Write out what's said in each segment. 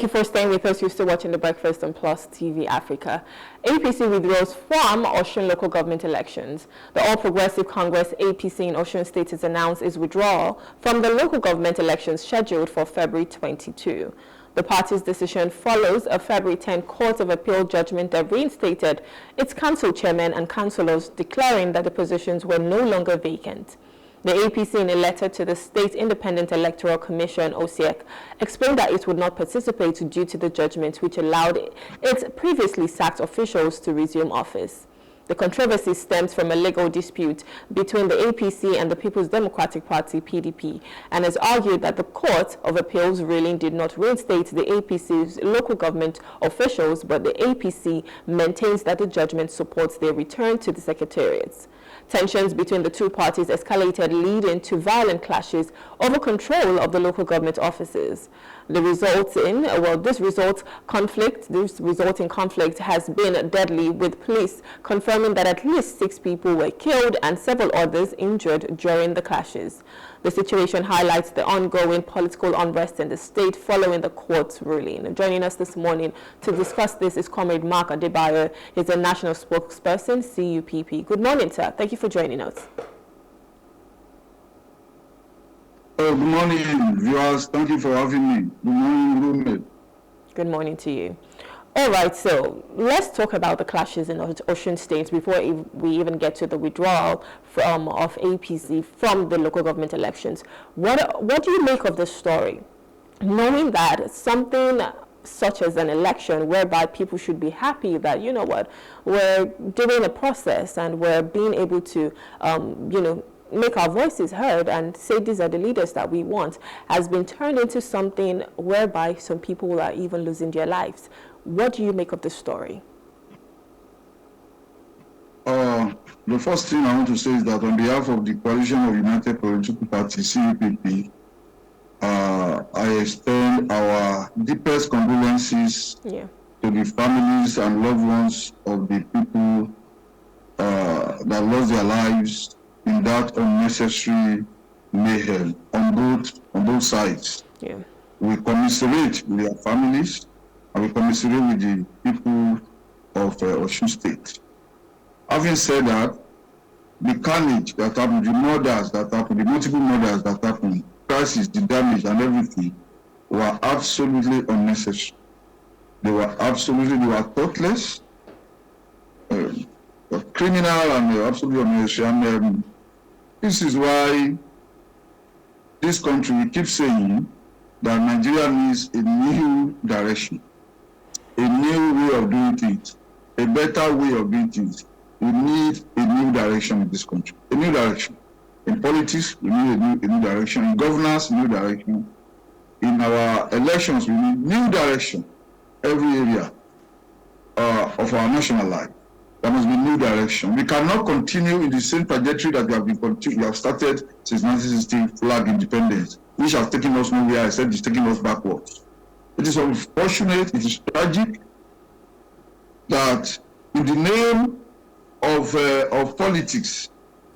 Thank you for staying with us. You're still watching The Breakfast on Plus TV Africa. APC withdraws from Osun local government elections. The All Progressive Congress APC in Osun State has announced its withdrawal from the local government elections scheduled for February 22. The party's decision follows a February 10 Court of Appeal judgment that reinstated its council chairman and councillors, declaring that the positions were no longer vacant. The APC, in a letter to the State Independent Electoral Commission, OCEC, explained that it would not participate due to the judgment which allowed its previously sacked officials to resume office. The controversy stems from a legal dispute between the APC and the People's Democratic Party, PDP, and has argued that the Court of Appeal's ruling did not reinstate the APC's local government officials, but the APC maintains that the judgment supports their return to the secretariats. Tensions between the two parties escalated, leading to violent clashes over control of the local government offices. This resulting conflict has been deadly, with police confirming that at least 6 people were killed and several others injured during the clashes. The situation highlights the ongoing political unrest in the state following the court's ruling. Joining us this morning to discuss this is Comrade Adebayo. He's a national spokesperson, CUPP. Good morning, sir. Thank you for joining us. Good morning, viewers. Thank you for having me. Good morning, Rume. Good morning to you. All right, so let's talk about the clashes in Osun State before we even get to the withdrawal of APC from the local government elections. What do you make of this story? Knowing that something such as an election whereby people should be happy that, you know what, we're doing a process and we're being able to, make our voices heard and say these are the leaders that we want, has been turned into something whereby some people are even losing their lives. What do you make of this story? The first thing I want to say is that on behalf of the Coalition of United Political Parties, CUPP, I extend our deepest condolences to the families and loved ones of the people that lost their lives in that unnecessary mayhem on both sides. We commiserate with their families and we commiserate with the people of Osun State. Having said that, the carnage that happened, the murders that happened, the multiple murders that happened, crisis, the damage and everything were absolutely unnecessary. They were thoughtless, criminal and absolutely unnecessary. And this is why this country, we keep saying that Nigeria needs a new direction, a new way of doing things, a better way of doing things. We need a new direction in this country, a new direction. In politics, we need a new direction. In governance, new direction. In our elections, we need new direction. Every area of our national life, there must be new direction. We cannot continue in the same trajectory that we have started since 1960, flag independence, which has taken us nowhere, except it's taking us backwards. It is unfortunate, it is tragic that in the name of politics,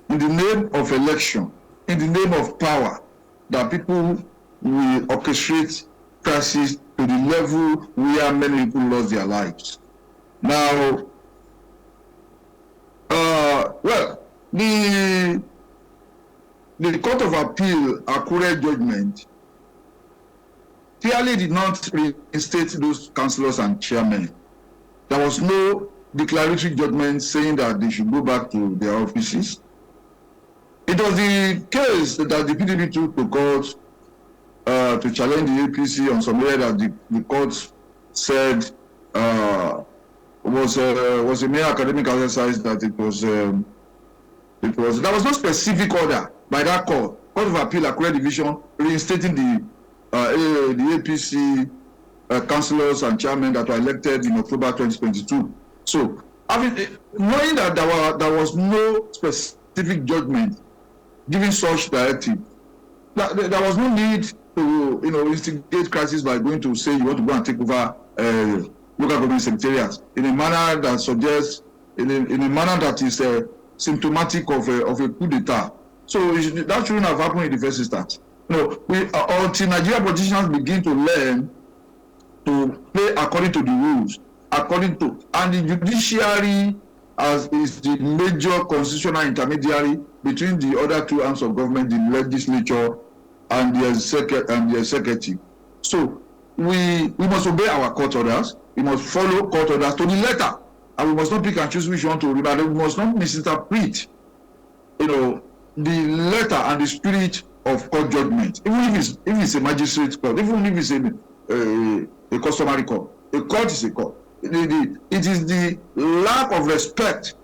in the name of election, in the name of power, that people will orchestrate crisis to the level where many people lost their lives. Now, the Court of Appeal accurate judgment clearly did not reinstate those councillors and chairmen. There was no declaratory judgment saying that they should go back to their offices. It was the case that the PDP took to court to challenge the APC on some area that the court said was a mere academic exercise, that it was there was no specific order by that court of appeal accurate division reinstating the APC councillors and chairmen that were elected in October 2022. So, knowing that there was no specific judgment giving such directive, there was no need to instigate crisis by going to say you want to go and take over local government secretariats in a manner that suggests, in a manner that is symptomatic of a coup d'etat. So that shouldn't have happened in the first instance. Until Nigerian politicians begin to learn to play according to the rules, and the judiciary is the major constitutional intermediary between the other two arms of government, the legislature and the executive. So we must obey our court orders. We must follow court orders to the letter, and we must not pick and choose which one to read. We must not misinterpret, the letter and the spirit of court judgment. Even if it's a magistrate court, even if it's a customary court, a court is a court. It is the lack of respect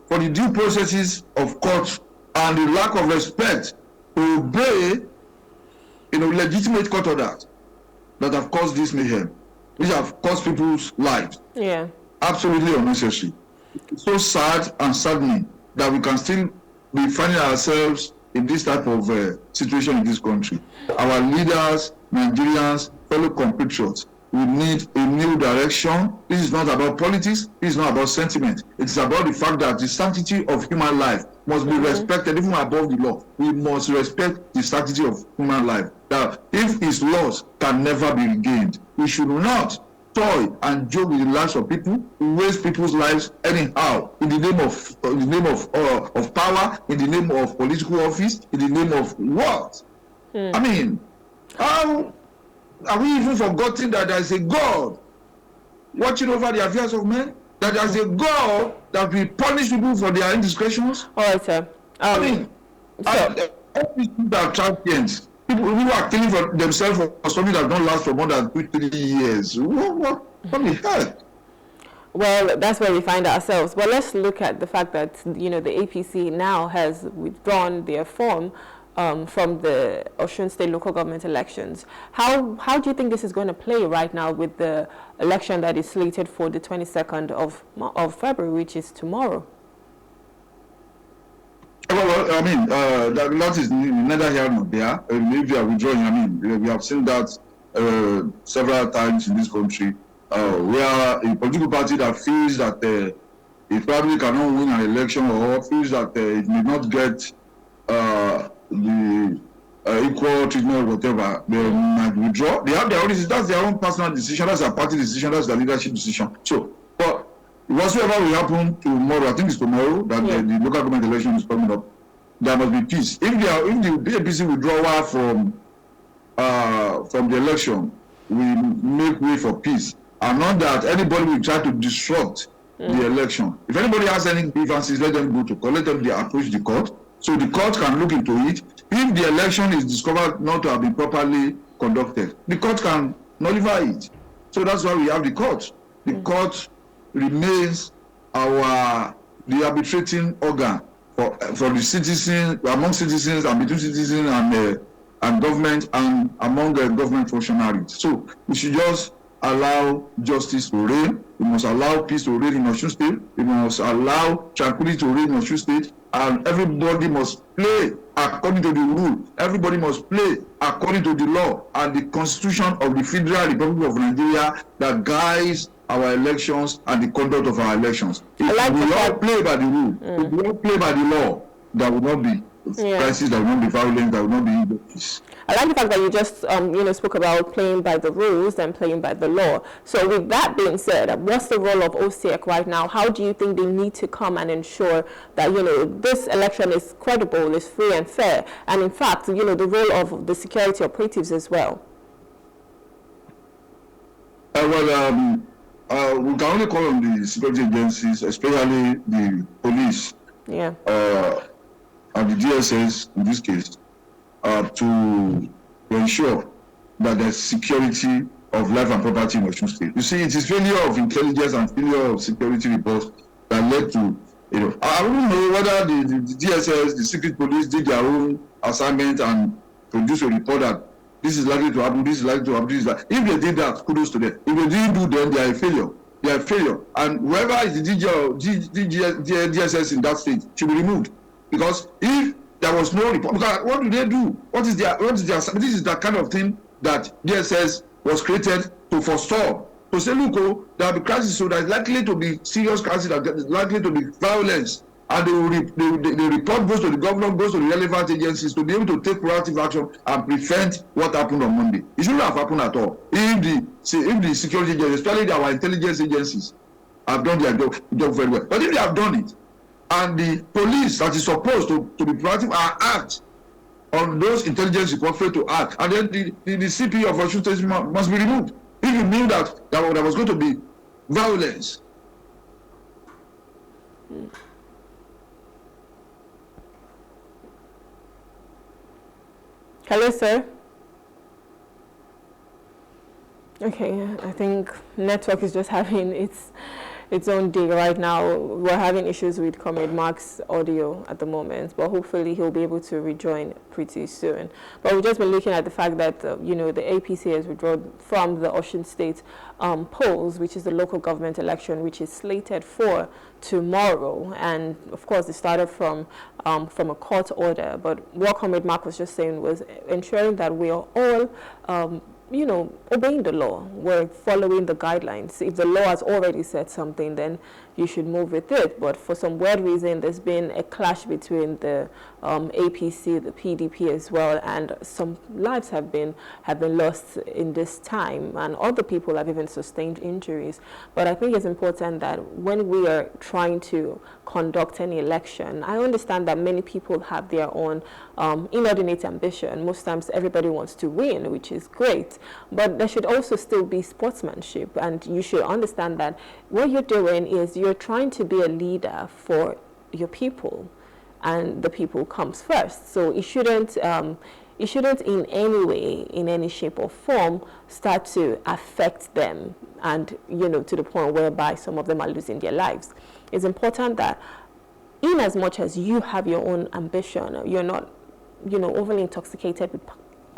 for the due processes of court and the lack of respect to obey, legitimate court orders that have caused this mayhem, which have cost people's lives. Yeah. Absolutely unnecessary. It's so sad and saddening that we can still be finding ourselves in this type of situation in this country. Our leaders, Nigerians, fellow compatriots, we need a new direction. This is not about politics. This is not about sentiment. It's about the fact that the sanctity of human life must be respected, even above the law. We must respect the sanctity of human life. That if its laws can never be regained, we should not toy and joke with the lives of people, waste people's lives anyhow in the name of power, in the name of political office, in the name of what? I mean, how are we even forgotten that there is a God watching over the affairs of men? That there is a God that will punish people for their indiscretions? All right, sir. I mean, people are champions. People who are killing for themselves for something that don't last for more than 2-3 years. What the heck? Well, that's where we find ourselves. But let's look at the fact that, the APC now has withdrawn their form from the Osun State local government elections. How do you think this is going to play right now with the election that is slated for the 22nd of February, which is tomorrow? Well, I mean, that is neither here nor there. If you are withdrawing, I mean, we have seen that several times in this country, where a political party that feels that it probably cannot win an election or feels that it may not get the equal treatment or whatever, they might withdraw. They have their own decision. That's their own personal decision. That's their party decision. That's their leadership decision. So, but whatsoever will happen tomorrow, I think it's tomorrow that the local government election is coming up, there must be peace. If the APC withdrawal from the election will make way for peace, and not that anybody will try to disrupt the election. If anybody has any grievances, let them go to court. Let them approach the court, so the court can look into it. If the election is discovered not to have been properly conducted, the court can nullify it. So that's why we have the court. The court remains the arbitrating organ for the citizens, among citizens and between citizens and government and among the government functionaries. So we should just allow justice to reign. We must allow peace to reign in Osun State. We must allow tranquility to reign in Osun State. And everybody must play according to the rule. Everybody must play according to the law and the Constitution of the Federal Republic of Nigeria that guides our elections and the conduct of our elections. If we all play by the rule, if we all play by the law, there will not be crisis, there will not be violence, there will not be injustice. I like the fact that you just spoke about playing by the rules and playing by the law. So with that being said, what's the role of OSEC right now? How do you think they need to come and ensure that this election is credible, is free and fair, and in fact the role of the security operatives as well? We can only call on the security agencies, especially the police, and the DSS in this case, to ensure that there's security of life and property in Osun State. You see, it is failure of intelligence and failure of security reports that led to, I don't know whether the DSS, the secret police did their own assignment and produced a report that this is likely to happen, this is likely to happen, this is that. If they did that, kudos to them. If they didn't do them, they are a failure. They are a failure. And whoever is the DSS in that state should be removed. Because if there was no report, because what do they do? What is their this is the kind of thing that DSS was created to forestall. To say, look, there will be crisis, so there is likely to be serious crisis, there is likely to be violence and the report goes to the governor, goes to the relevant agencies to be able to take proactive action and prevent what happened on Monday. It shouldn't have happened at all. If the security agencies, especially our intelligence agencies, have done their job very well. But if they have done it, and the police that is supposed to be proactive are act on those intelligence reports fail to act, and then the CP of Osun State must be removed. If you knew that there was going to be violence. Hello, sir. Okay, I think network is just having its own day right now. We're having issues with Comrade Mark's audio at the moment, but hopefully he'll be able to rejoin pretty soon. But we've just been looking at the fact that, the APC has withdrawn from the Osun State polls, which is the local government election, which is slated for tomorrow. And of course, it started from a court order. But what Comrade Mark was just saying was ensuring that we are all obeying the law. We're following the guidelines. If the law has already said something, then you should move with it. But for some weird reason, there's been a clash between the APC, the PDP as well, and some lives have been lost in this time, and other people have even sustained injuries. But I think it's important that when we are trying to conduct any election, I understand that many people have their own inordinate ambition. Most times everybody wants to win, which is great, but there should also still be sportsmanship, and you should understand that what you're doing is you're trying to be a leader for your people, and the people comes first. So it shouldn't in any way, in any shape or form, start to affect them, and to the point whereby some of them are losing their lives. It's important that in as much as you have your own ambition, you're not overly intoxicated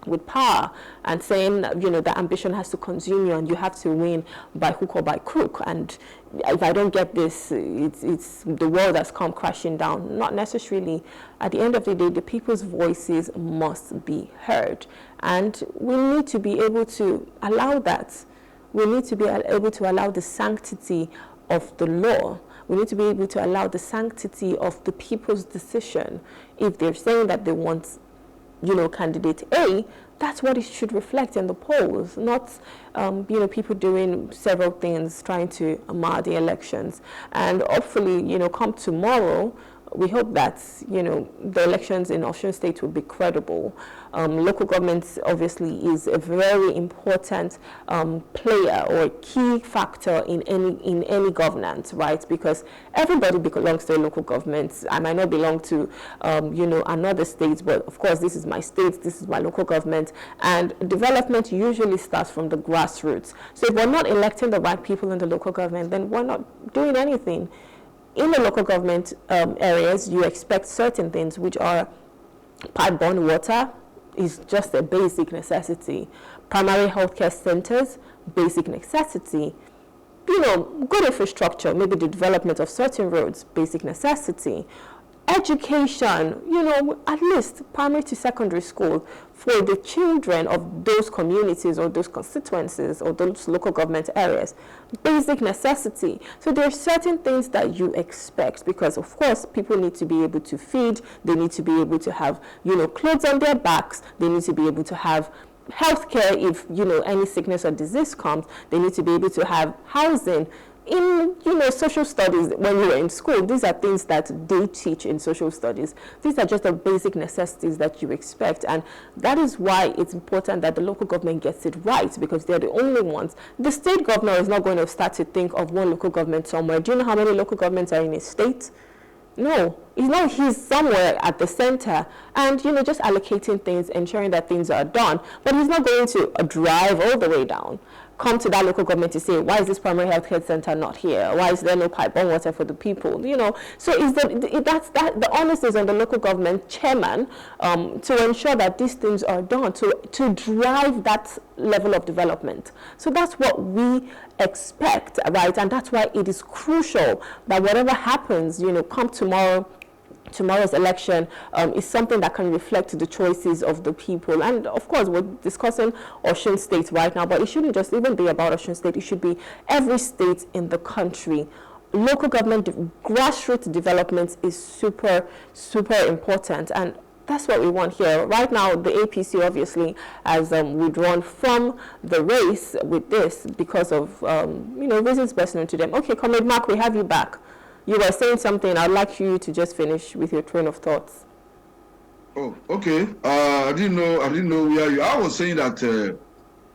with power and saying that ambition has to consume you and you have to win by hook or by crook, and if I don't get this, it's the world has come crashing down. Not necessarily. At the end of the day, the people's voices must be heard, and we need to be able to allow that. We need to be able to allow the sanctity of the law. We need to be able to allow the sanctity of the people's decision. If they're saying that they want candidate A, that's what it should reflect in the polls, not people doing several things trying to mar the elections. And hopefully, come tomorrow, we hope that the elections in Osun State will be credible. Local government obviously is a very important player or a key factor in any governance, right? Because everybody belongs to a local government. I might not belong to another state, but of course this is my state, this is my local government, and development usually starts from the grassroots. So if we're not electing the right people in the local government, then we're not doing anything. In the local government areas, you expect certain things, which are pipe-borne water is just a basic necessity. Primary healthcare centers, basic necessity. Good infrastructure, maybe the development of certain roads, basic necessity. Education, at least primary to secondary school for the children of those communities or those constituencies or those local government areas, basic necessity. So there are certain things that you expect, because of course people need to be able to feed, they need to be able to have, clothes on their backs, they need to be able to have healthcare if, any sickness or disease comes, they need to be able to have housing. In social studies, when you were in school, these are things that they teach in social studies. These are just the basic necessities that you expect, and that is why it's important that the local government gets it right, because they're the only ones. The state governor is not going to start to think of one local government somewhere. Do you know how many local governments are in a state? No, he's somewhere at the center and, just allocating things, ensuring that things are done. But he's not going to drive all the way down, come to that local government to say, why is this primary health care center not here? Why is there no pipe-borne water for the people? So the onus is on the local government chairman to ensure that these things are done, to drive that level of development. So that's what we expect, right? And that's why it is crucial that whatever happens, come tomorrow's election is something that can reflect the choices of the people. And of course, we're discussing Osun State right now, but it shouldn't just even be about Osun State. It should be every state in the country. local government grassroots development is super, super important, and that's what we want here. Right now, the APC obviously has withdrawn from the race with this because of reasons personal to them. Okay, Comrade Mark, we have you back. You were saying something. I'd like you to just finish with your train of thoughts. Oh, okay. I didn't know where you. I was saying that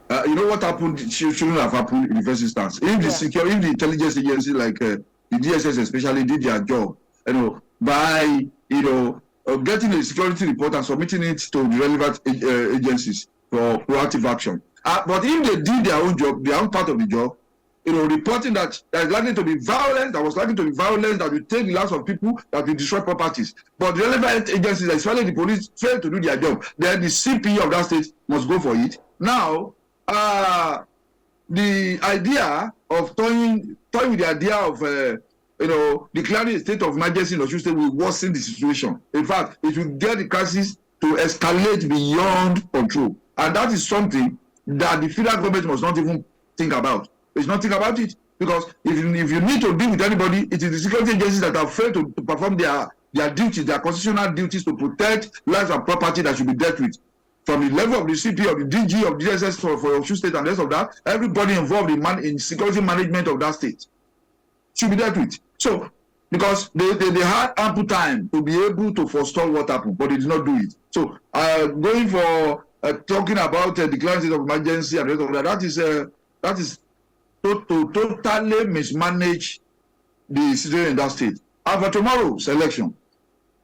what happened shouldn't have happened in the first instance. If the intelligence agency like the DSS especially did their job, by getting a security report and submitting it to the relevant agencies for proactive action. But if they did their own job, their own part of the job, reporting that there is likely to be violence, that will take the lives of people, that will destroy properties. But the relevant agencies, especially the police, fail to do their job. Then the CP of that state must go for it. Now, the idea of toying with the idea of declaring a state of emergency in Osun State will worsen the situation. In fact, it will get the crisis to escalate beyond control. And that is something that the federal government must not even think about. It's not think about it, because if you need to deal with anybody, it is the security agencies that have failed to perform their duties, their constitutional duties to protect lives and property that should be dealt with. From the level of the CP, of the DG, of the DSS for Osun State and the rest of that, everybody involved in security management of that state should be dealt with. So, because they had ample time to be able to forestall what happened, but they did not do it. So, going for talking about declaring state of emergency and the rest of that is to totally mismanage the situation in that state. And for tomorrow's election,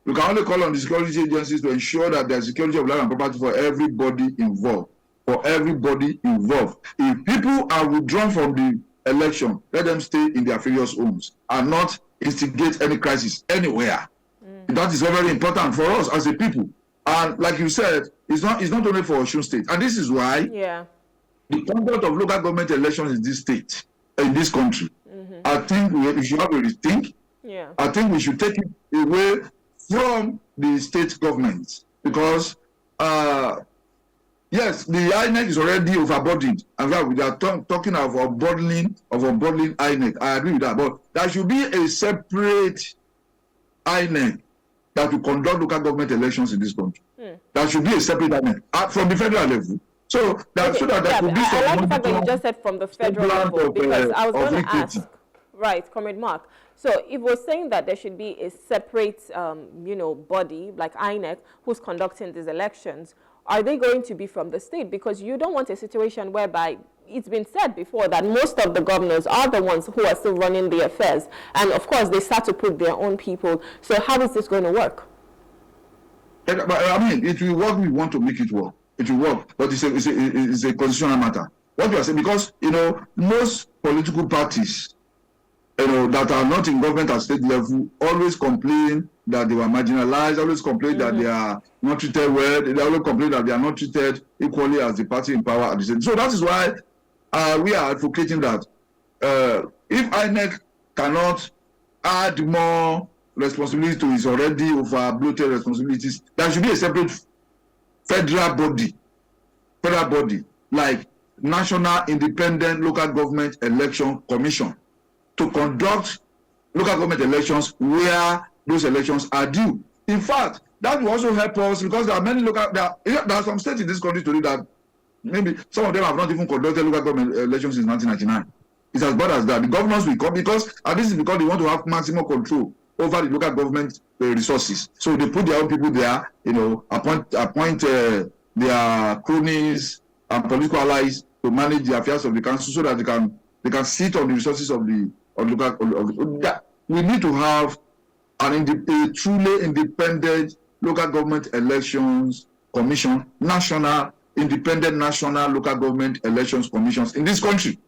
we can only call on the security agencies to ensure that there is security of life and property for everybody involved. If people are withdrawn from the election, let them stay in their various homes and not instigate any crisis anywhere. That is very, very important for us as a people. And like you said, it's not only for Osun State. And this is why the conduct of local government elections in this state, in this country, I think we should have a rethink. I think we should take it away from the state government, because yes, the INEC is already overburdened, and we are talking of unbundling INEC. I agree with that, but there should be a separate INEC that will conduct local government elections in this country. There should be a separate INEC from the federal level. So that could be some. I like the fact that you just said from the federal level, because I was going to ask. Right, Comrade Mark. So if we're saying that there should be a separate, body like INEC who's conducting these elections, are they going to be from the state? Because you don't want a situation whereby it's been said before that most of the governors are the ones who are still running the affairs. And of course, they start to put their own people. So how is this going to work? But I mean, it will work. We want to make it work. It will work. But it's a constitutional matter. What we are saying, because, most political parties, that are not in government at state level always complain that they were marginalized, always complain that they are not treated well, they always complain that they are not treated equally as the party in power at the same. So that is why we are advocating that if INEC cannot add more responsibilities to its already over-bloated responsibilities, there should be a separate federal body like National Independent Local Government Election Commission, to conduct local government elections where those elections are due. In fact, that will also help us, because there are many there are some states in this country today that maybe some of them have not even conducted local government elections since 1999. It's as bad as that. The governors will come because, and this is because they want to have maximum control over the local government resources. So they put their own people there, appoint their cronies and political allies to manage the affairs of the council, so that they can sit on the resources of the we need to have a truly independent local government elections commission, independent national local government elections commissions in this country,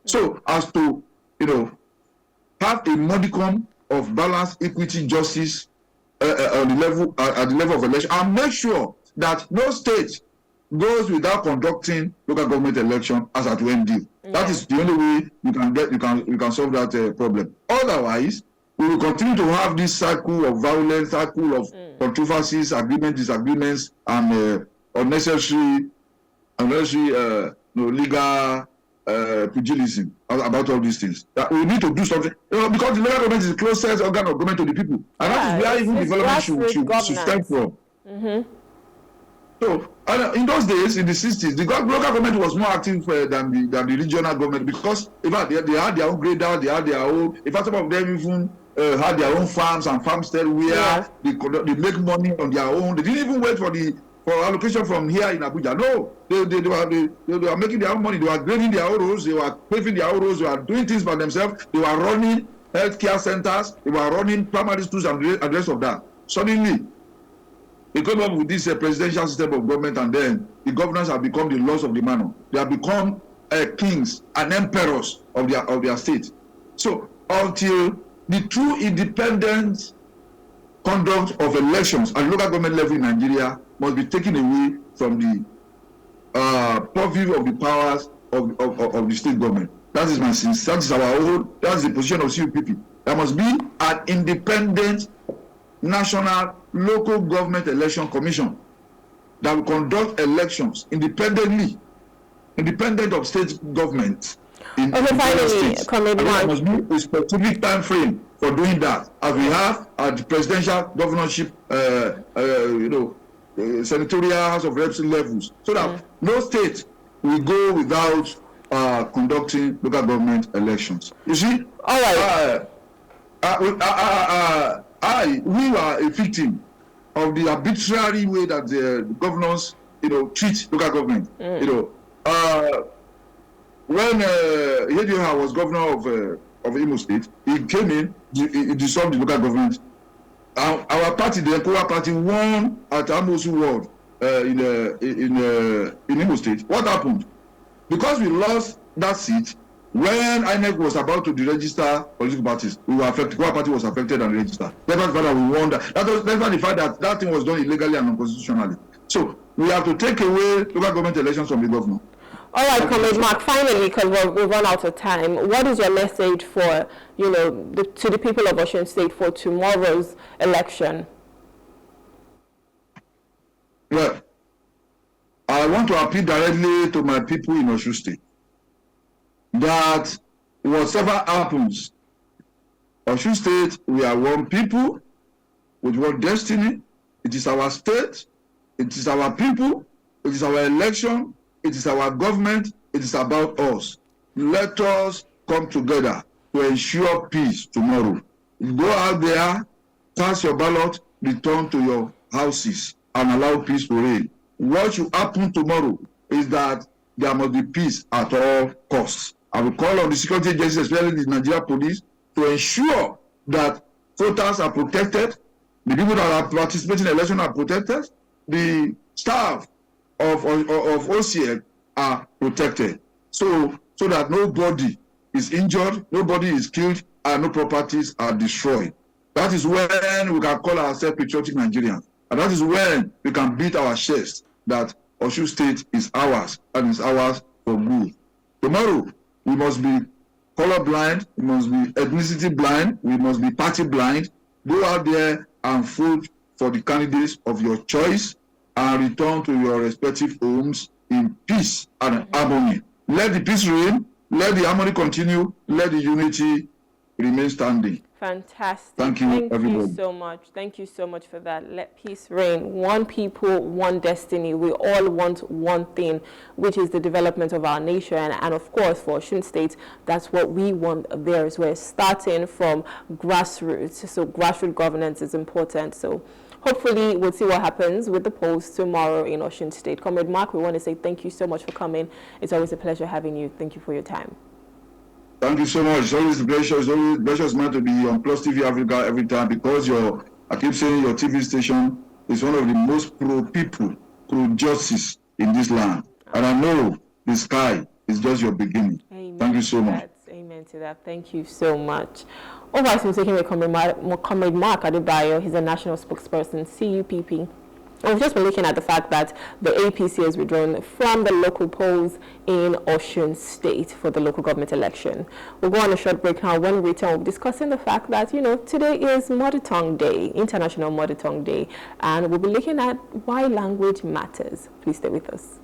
so as to have a modicum of balance, equity, justice at the level of election, and make sure that no state goes without conducting local government election as at OMD. That is the only way you can solve that problem. Otherwise, we will continue to have this cycle of violence, cycle of controversies, disagreements, and unnecessary legal pugilism about all these things. That we need to do something, because the local government is the closest organ of government to the people, and that is where even development should stem from. So, in those days, in the 60s, the local government was more active than the regional government, because in fact, they had their own grader, they had their own. In fact, some of them even had their own farms and farmstead where they make money on their own. They didn't even wait for allocation from here in Abuja. No, they were making their own money. They were grading their own roads. They were paving their own roads. They were doing things by themselves. They were running healthcare centers. They were running primary schools and the rest of that. Suddenly, they came up with this presidential system of government, and then the governors have become the laws of the manor. They have become kings and emperors of their state. So until the true independent conduct of elections at local government level in Nigeria must be taken away from the purview of the powers of the state government. That is my sense. That is that's the position of CUPP. There must be an independent national local government election commission that will conduct elections independent of state government. Finally, there must be a specific time frame for doing that, as we have at the presidential, governorship, senatorial, House of Reps levels, so that no state will go without conducting local government elections. You see, all right. We were a victim of the arbitrary way that the governors, treat local government. When Adebayo was governor of Imo State, he came in, he dissolved the local government. Our party, the Ecowa party, won at Osun Ward in Imo State. What happened? Because we lost that seat, when INEC was about to deregister political parties, we were affected. Our party was affected and registered. That's why we won that. That's why the fact that thing was done illegally and unconstitutionally. So we have to take away local government elections from the governor. All right, Comrade Mark, finally, because we've run out of time, what is your message for, to the people of Osun State for tomorrow's election? Well, I want to appeal directly to my people in Osun State that whatever happens, Osun State, we are one people with one destiny. It is our state, it is our people, it is our election, it is our government, it is about us. Let us come together to ensure peace tomorrow. Go out there, cast your ballot, return to your houses, and allow peace to reign. What should happen tomorrow is that there must be peace at all costs. I will call on the security agencies, especially the Nigeria police, to ensure that voters are protected, the people that are participating in the election are protected, the staff of OCL are protected, so that nobody is injured, nobody is killed, and no properties are destroyed. That is when we can call ourselves patriotic Nigerians, and that is when we can beat our chest that Osun State is ours, and is ours for good. Tomorrow, we must be color blind, we must be ethnicity blind, we must be party blind. Go out there and vote for the candidates of your choice and return to your respective homes in peace and harmony. Let the peace reign, let the harmony continue, let the unity remain standing. Fantastic. Thank you, everybody. Thank you so much. Thank you so much for that. Let peace reign. One people, one destiny. We all want one thing, which is the development of our nation. And of course, for Osun State, that's what we want there as well. Starting from grassroots. So grassroots governance is important. So hopefully we'll see what happens with the polls tomorrow in Osun State. Comrade Mark, we want to say thank you so much for coming. It's always a pleasure having you. Thank you for your time. Thank you so much. It's always a pleasure. It's always a pleasure man to be on Plus TV Africa every time, because I keep saying your TV station is one of the most pro-people, pro-justice in this land. And I know the sky is just your beginning. Amen. Thank you so much. Amen to that. Thank you so much. All right, so we're taking with Comrade Mark Adebayo. He's a national spokesperson, CUPP. And we've just been looking at the fact that the APC has withdrawn from the local polls in Osun State for the local government election. We'll go on a short break now. When we return, we'll be discussing the fact that, today is Mother Tongue Day, International Mother Tongue Day, and we'll be looking at why language matters. Please stay with us.